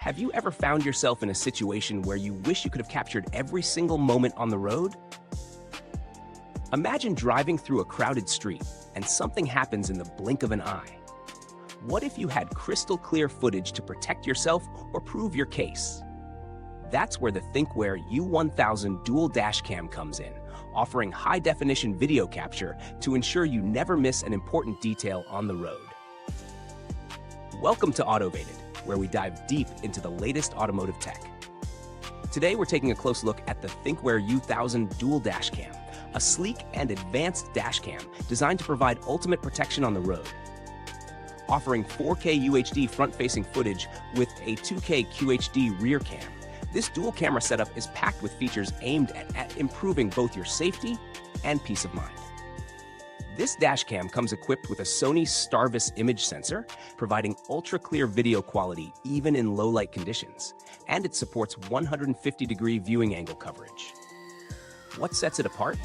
Have you ever found yourself in a situation where you wish you could have captured every single moment on the road? Imagine driving through a crowded street and something happens in the blink of an eye. What if you had crystal clear footage to protect yourself or prove your case? That's where the Thinkware U1000 dual dash cam comes in, offering high-definition video capture to ensure you never miss an important detail on the road. Welcome to Autovated, where we dive deep into the latest automotive tech. Today, we're taking a close look at the Thinkware U1000 dual dash cam, a sleek and advanced dash cam designed to provide ultimate protection on the road. Offering 4K UHD front-facing footage with a 2K QHD rear cam, this dual camera setup is packed with features aimed at improving both your safety and peace of mind. This dash cam comes equipped with a Sony Starvis image sensor, providing ultra-clear video quality even in low-light conditions, and it supports 150-degree viewing angle coverage. What sets it apart?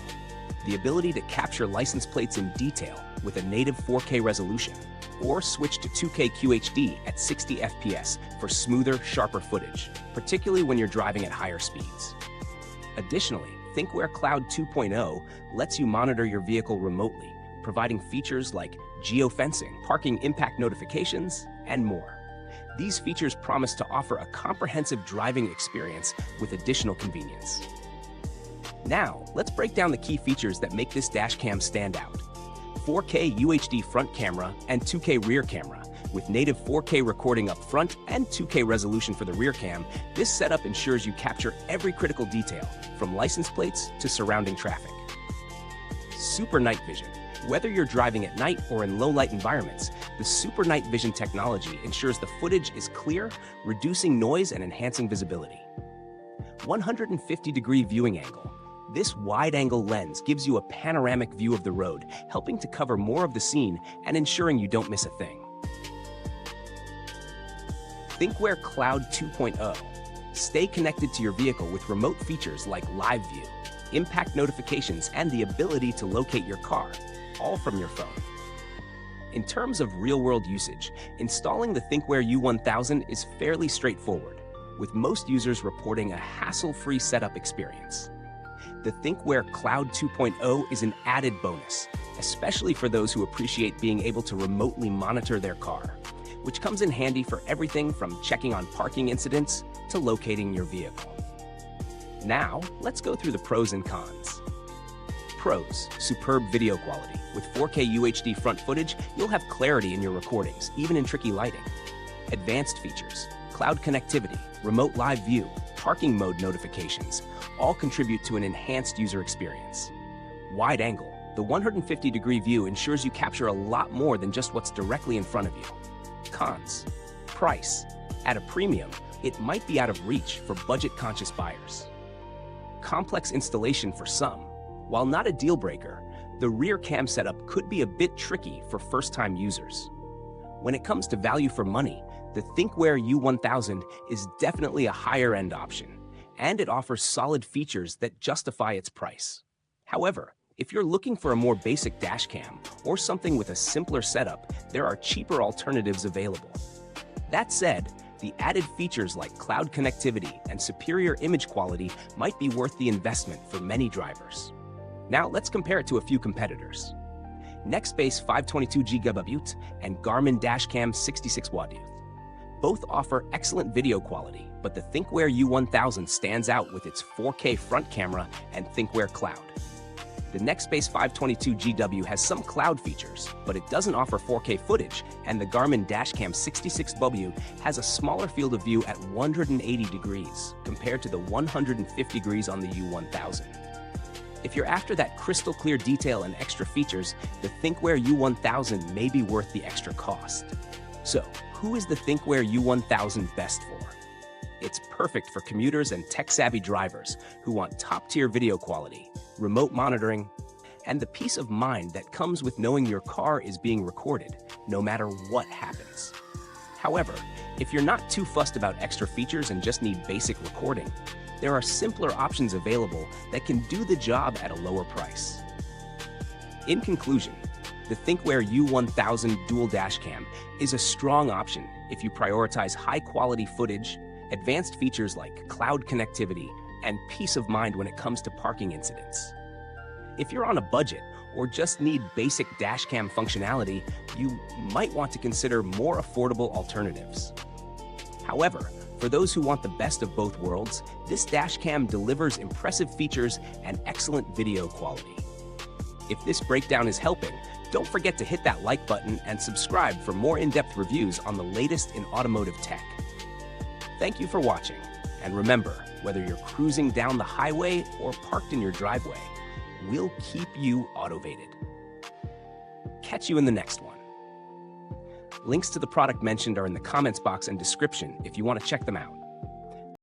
The ability to capture license plates in detail with a native 4K resolution, or switch to 2K QHD at 60 FPS for smoother, sharper footage, particularly when you're driving at higher speeds. Additionally, Thinkware Cloud 2.0 lets you monitor your vehicle remotely, providing features like geofencing, parking impact notifications, and more. These features promise to offer a comprehensive driving experience with additional convenience. Now, let's break down the key features that make this dash cam stand out. 4K UHD front camera and 2K rear camera. With native 4K recording up front and 2K resolution for the rear cam, this setup ensures you capture every critical detail, from license plates to surrounding traffic. Super night vision. Whether you're driving at night or in low-light environments, the Super Night Vision technology ensures the footage is clear, reducing noise and enhancing visibility. 150-degree viewing angle. This wide-angle lens gives you a panoramic view of the road, helping to cover more of the scene and ensuring you don't miss a thing. Thinkware Cloud 2.0. Stay connected to your vehicle with remote features like Live View, impact notifications, and the ability to locate your car, all from your phone. In terms of real-world usage, installing the Thinkware U1000 is fairly straightforward, with most users reporting a hassle-free setup experience. The Thinkware Cloud 2.0 is an added bonus, especially for those who appreciate being able to remotely monitor their car, which comes in handy for everything from checking on parking incidents to locating your vehicle. Now, let's go through the pros and cons. Pros: superb video quality. With 4K UHD front footage, you'll have clarity in your recordings, even in tricky lighting. Advanced features: cloud connectivity, remote live view, parking mode notifications, all contribute to an enhanced user experience. Wide angle: the 150-degree view ensures you capture a lot more than just what's directly in front of you. Cons: price. At a premium, it might be out of reach for budget-conscious buyers. Complex installation for some. While not a deal breaker, the rear cam setup could be a bit tricky for first-time users. When it comes to value for money, the Thinkware U1000 is definitely a higher-end option, and it offers solid features that justify its price. However, if you're looking for a more basic dash cam or something with a simpler setup, there are cheaper alternatives available. That said, the added features like cloud connectivity and superior image quality might be worth the investment for many drivers. Now, let's compare it to a few competitors. Nextbase 522GB and Garmin Dashcam 66W. Both offer excellent video quality, but the Thinkware U1000 stands out with its 4K front camera and Thinkware Cloud. The Nextbase 522GW has some cloud features, but it doesn't offer 4K footage, and the Garmin Dashcam 66W has a smaller field of view at 180 degrees, compared to the 150 degrees on the U1000. If you're after that crystal clear detail and extra features, the Thinkware U1000 may be worth the extra cost. So, who is the Thinkware U1000 best for? It's perfect for commuters and tech-savvy drivers who want top-tier video quality, remote monitoring, and the peace of mind that comes with knowing your car is being recorded, no matter what happens. However, if you're not too fussed about extra features and just need basic recording, there are simpler options available that can do the job at a lower price. In conclusion, the Thinkware U1000 Dual Dash Cam is a strong option if you prioritize high-quality footage, advanced features like cloud connectivity, and peace of mind when it comes to parking incidents. If you're on a budget or just need basic dashcam functionality, you might want to consider more affordable alternatives. However, for those who want the best of both worlds, this dashcam delivers impressive features and excellent video quality. If this breakdown is helping, don't forget to hit that like button and subscribe for more in-depth reviews on the latest in automotive tech. Thank you for watching, and remember, whether you're cruising down the highway or parked in your driveway, we'll keep you autovated. Catch you in the next one. Links to the product mentioned are in the comments box and description if you want to check them out.